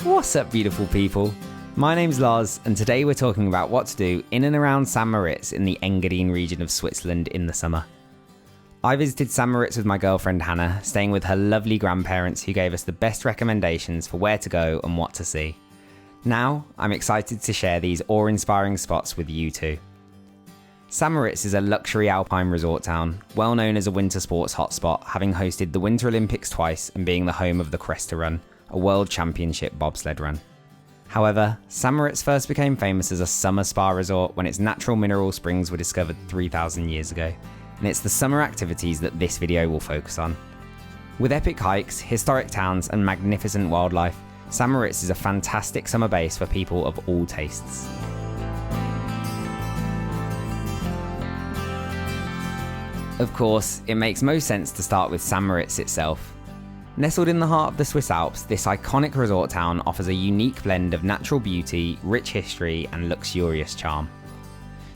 What's up, beautiful people? My name's Lars, and today we're talking about what to do in and around St Moritz in the Engadin region of Switzerland in the summer. I visited St Moritz with my girlfriend Hannah, staying with her lovely grandparents who gave us the best recommendations for where to go and what to see. Now, I'm excited to share these awe-inspiring spots with you too. St Moritz is a luxury alpine resort town, well known as a winter sports hotspot, having hosted the Winter Olympics twice and being the home of the Cresta Run, a world championship bobsled run. However, St Moritz first became famous as a summer spa resort when its natural mineral springs were discovered 3,000 years ago, and it's the summer activities that this video will focus on. With epic hikes, historic towns and magnificent wildlife, St Moritz is a fantastic summer base for people of all tastes. Of course, it makes most sense to start with St Moritz itself. Nestled in the heart of the Swiss Alps, this iconic resort town offers a unique blend of natural beauty, rich history, and luxurious charm.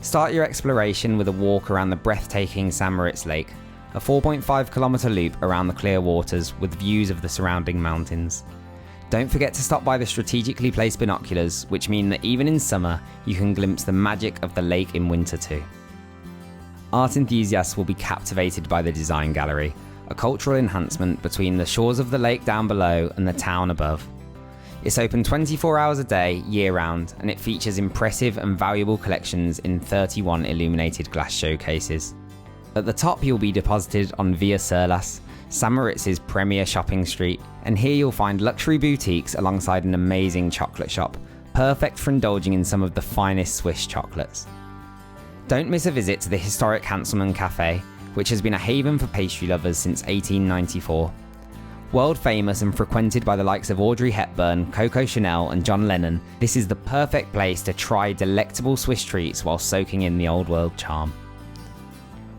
Start your exploration with a walk around the breathtaking St Moritz Lake, a 4.5-kilometre loop around the clear waters with views of the surrounding mountains. Don't forget to stop by the strategically placed binoculars, which mean that even in summer, you can glimpse the magic of the lake in winter too. Art enthusiasts will be captivated by the design gallery, a cultural enhancement between the shores of the lake down below and the town above. It's open 24 hours a day, year-round, and it features impressive and valuable collections in 31 illuminated glass showcases. At the top, you'll be deposited on Via Surlas, St Moritz's premier shopping street, and here you'll find luxury boutiques alongside an amazing chocolate shop, perfect for indulging in some of the finest Swiss chocolates. Don't miss a visit to the historic Hanselmann Cafe, which has been a haven for pastry lovers since 1894. World famous and frequented by the likes of Audrey Hepburn, Coco Chanel and John Lennon, this is the perfect place to try delectable Swiss treats while soaking in the old world charm.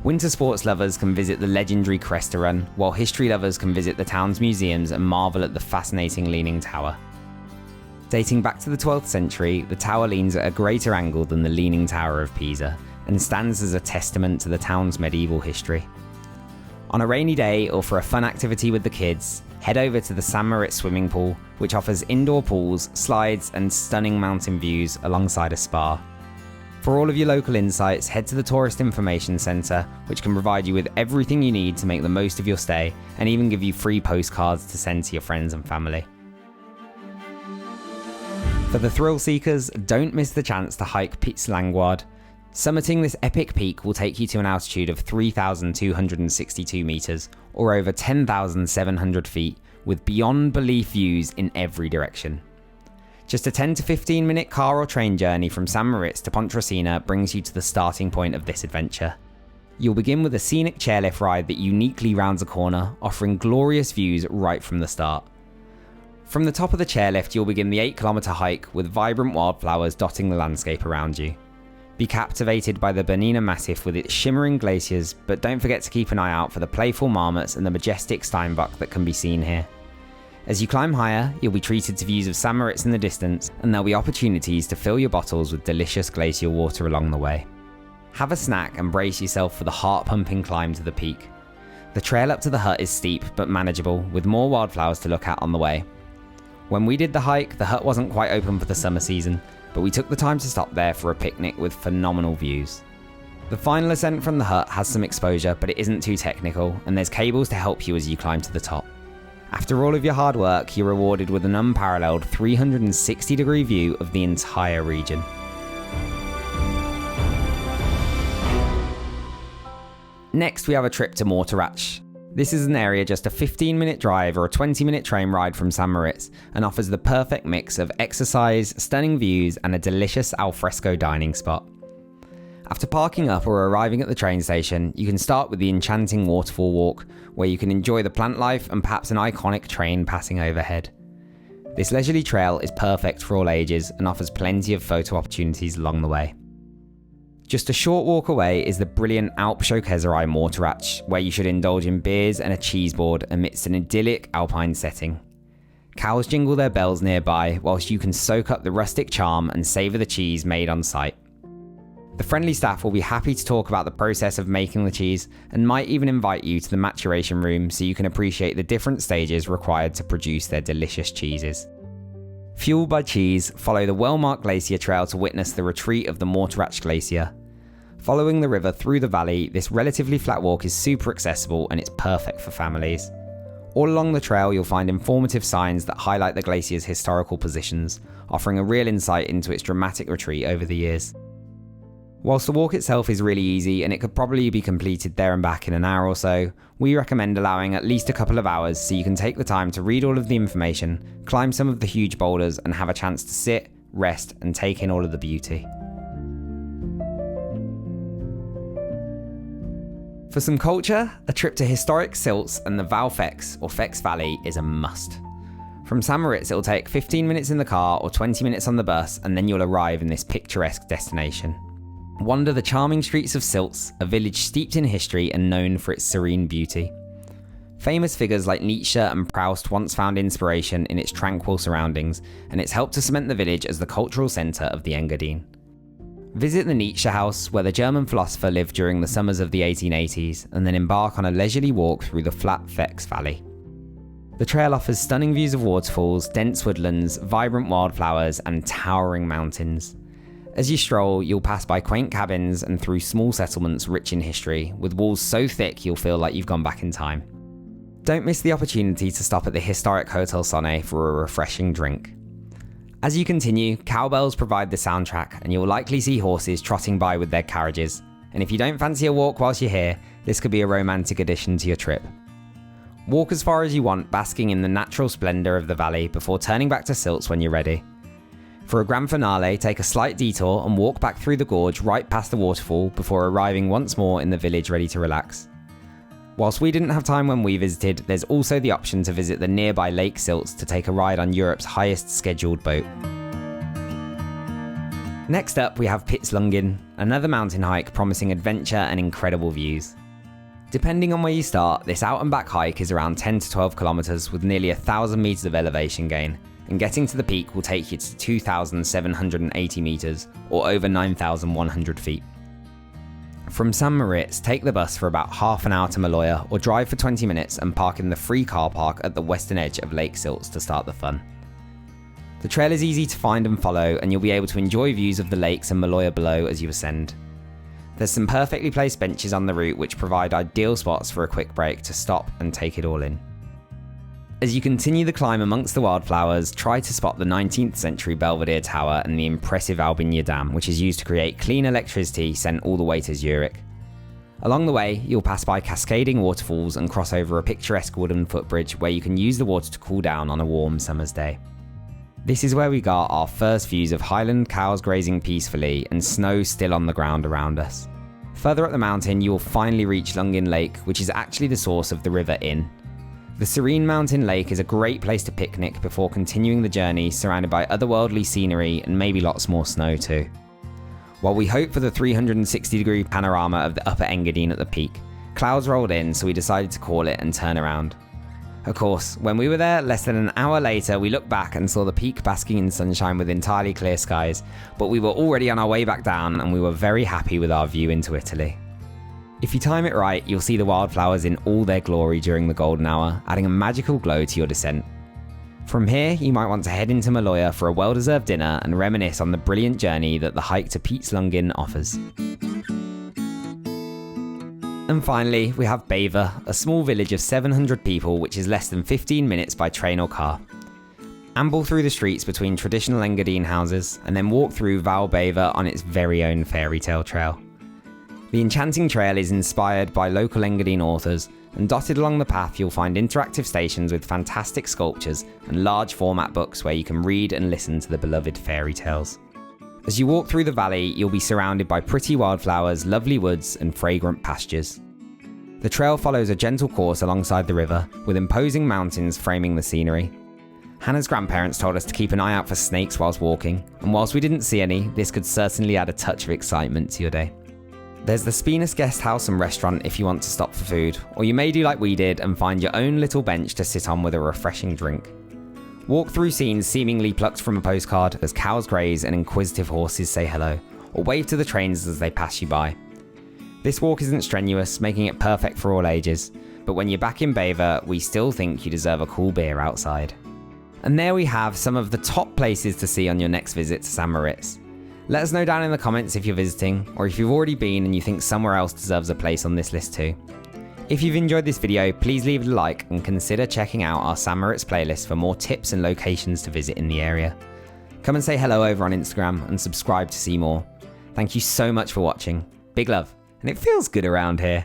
Winter sports lovers can visit the legendary Cresta Run, while history lovers can visit the town's museums and marvel at the fascinating Leaning Tower. Dating back to the 12th century, the tower leans at a greater angle than the Leaning Tower of Pisa, and stands as a testament to the town's medieval history. On a rainy day or for a fun activity with the kids, head over to the St Moritz swimming pool, which offers indoor pools, slides and stunning mountain views alongside a spa. For all of your local insights, head to the Tourist Information Centre, which can provide you with everything you need to make the most of your stay and even give you free postcards to send to your friends and family. For the thrill seekers, don't miss the chance to hike Piz Languard. Summiting this epic peak will take you to an altitude of 3,262 metres, or over 10,700 feet, with beyond belief views in every direction. Just a 10 to 15 minute car or train journey from St Moritz to Pontresina brings you to the starting point of this adventure. You'll begin with a scenic chairlift ride that uniquely rounds a corner, offering glorious views right from the start. From the top of the chairlift, you'll begin the 8-kilometre hike with vibrant wildflowers dotting the landscape around you. Be captivated by the Bernina Massif with its shimmering glaciers, but don't forget to keep an eye out for the playful marmots and the majestic steinbock that can be seen here. As you climb higher, you'll be treated to views of St Moritz in the distance, and there'll be opportunities to fill your bottles with delicious glacial water along the way. Have a snack and brace yourself for the heart-pumping climb to the peak. The trail up to the hut is steep but manageable, with more wildflowers to look at on the way. When we did the hike, the hut wasn't quite open for the summer season, but we took the time to stop there for a picnic with phenomenal views. The final ascent from the hut has some exposure, but it isn't too technical, and there's cables to help you as you climb to the top. After all of your hard work, you're rewarded with an unparalleled 360-degree view of the entire region. Next, we have a trip to Morteratsch. This is an area just a 15-minute drive or a 20-minute train ride from St Moritz, and offers the perfect mix of exercise, stunning views and a delicious alfresco dining spot. After parking up or arriving at the train station, you can start with the enchanting waterfall walk, where you can enjoy the plant life and perhaps an iconic train passing overhead. This leisurely trail is perfect for all ages and offers plenty of photo opportunities along the way. Just a short walk away is the brilliant Alpshow-Käserei Morteratsch, where you should indulge in beers and a cheese board amidst an idyllic alpine setting. Cows jingle their bells nearby, whilst you can soak up the rustic charm and savour the cheese made on site. The friendly staff will be happy to talk about the process of making the cheese and might even invite you to the maturation room so you can appreciate the different stages required to produce their delicious cheeses. Fueled by cheese, follow the well-marked glacier trail to witness the retreat of the Morteratsch glacier. Following the river through the valley, this relatively flat walk is super accessible and it's perfect for families. All along the trail you'll find informative signs that highlight the glacier's historical positions, offering a real insight into its dramatic retreat over the years. Whilst the walk itself is really easy and it could probably be completed there and back in an hour or so, we recommend allowing at least a couple of hours so you can take the time to read all of the information, climb some of the huge boulders and have a chance to sit, rest and take in all of the beauty. For some culture, a trip to historic Sils and the Val Fex or Fex Valley is a must. From St Moritz it'll take 15 minutes in the car or 20 minutes on the bus and then you'll arrive in this picturesque destination. Wander the charming streets of Sils, a village steeped in history and known for its serene beauty. Famous figures like Nietzsche and Proust once found inspiration in its tranquil surroundings, and it's helped to cement the village as the cultural centre of the Engadin. Visit the Nietzsche house, where the German philosopher lived during the summers of the 1880s, and then embark on a leisurely walk through the flat Fex Valley. The trail offers stunning views of waterfalls, dense woodlands, vibrant wildflowers, and towering mountains. As you stroll, you'll pass by quaint cabins and through small settlements rich in history, with walls so thick you'll feel like you've gone back in time. Don't miss the opportunity to stop at the historic Hotel Sonne for a refreshing drink. As you continue, cowbells provide the soundtrack and you'll likely see horses trotting by with their carriages. And if you don't fancy a walk whilst you're here, this could be a romantic addition to your trip. Walk as far as you want, basking in the natural splendour of the valley before turning back to Sils when you're ready. For a grand finale, take a slight detour and walk back through the gorge right past the waterfall before arriving once more in the village ready to relax. Whilst we didn't have time when we visited, there's also the option to visit the nearby Lake Sils to take a ride on Europe's highest scheduled boat. Next up we have Piz Lunghin, another mountain hike promising adventure and incredible views. Depending on where you start, this out and back hike is around 10 to 12 kilometers with nearly 1,000 meters of elevation gain, and getting to the peak will take you to 2,780 meters or over 9,100 feet. From St Moritz, take the bus for about half an hour to Maloja or drive for 20 minutes and park in the free car park at the western edge of Lake Sils to start the fun. The trail is easy to find and follow, and you'll be able to enjoy views of the lakes and Maloja below as you ascend. There's some perfectly placed benches on the route which provide ideal spots for a quick break to stop and take it all in. As you continue the climb amongst the wildflowers, try to spot the 19th century Belvedere Tower and the impressive Albinia Dam, which is used to create clean electricity sent all the way to Zurich. Along the way, you'll pass by cascading waterfalls and cross over a picturesque wooden footbridge where you can use the water to cool down on a warm summer's day. This is where we got our first views of Highland cows grazing peacefully and snow still on the ground around us. Further up the mountain, you will finally reach Lunghin Lake, which is actually the source of the River Inn. The serene mountain lake is a great place to picnic before continuing the journey, surrounded by otherworldly scenery and maybe lots more snow too. While we hope for the 360-degree panorama of the upper Engadin at the peak, clouds rolled in, so we decided to call it and turn around. Of course, when we were there less than an hour later, we looked back and saw the peak basking in sunshine with entirely clear skies, but we were already on our way back down and we were very happy with our view into Italy. If you time it right, you'll see the wildflowers in all their glory during the golden hour, adding a magical glow to your descent. From here, you might want to head into Maloja for a well-deserved dinner and reminisce on the brilliant journey that the hike to Piz Lunghin offers. And finally, we have Bever, a small village of 700 people which is less than 15 minutes by train or car. Amble through the streets between traditional Engadin houses and then walk through Val Bever on its very own fairy tale trail. The enchanting trail is inspired by local Engadin authors, and dotted along the path you'll find interactive stations with fantastic sculptures and large format books where you can read and listen to the beloved fairy tales. As you walk through the valley, you'll be surrounded by pretty wildflowers, lovely woods and fragrant pastures. The trail follows a gentle course alongside the river, with imposing mountains framing the scenery. Hannah's grandparents told us to keep an eye out for snakes whilst walking, and whilst we didn't see any, this could certainly add a touch of excitement to your day. There's the Spinas guest house and restaurant if you want to stop for food, or you may do like we did and find your own little bench to sit on with a refreshing drink. Walk through scenes seemingly plucked from a postcard as cows graze and inquisitive horses say hello, or wave to the trains as they pass you by. This walk isn't strenuous, making it perfect for all ages, but when you're back in Bever, we still think you deserve a cool beer outside. And there we have some of the top places to see on your next visit to St Moritz. Let us know down in the comments if you're visiting, or if you've already been and you think somewhere else deserves a place on this list too. If you've enjoyed this video, please leave it a like and consider checking out our St Moritz playlist for more tips and locations to visit in the area. Come and say hello over on Instagram and subscribe to see more. Thank you so much for watching. Big love, and it feels good around here.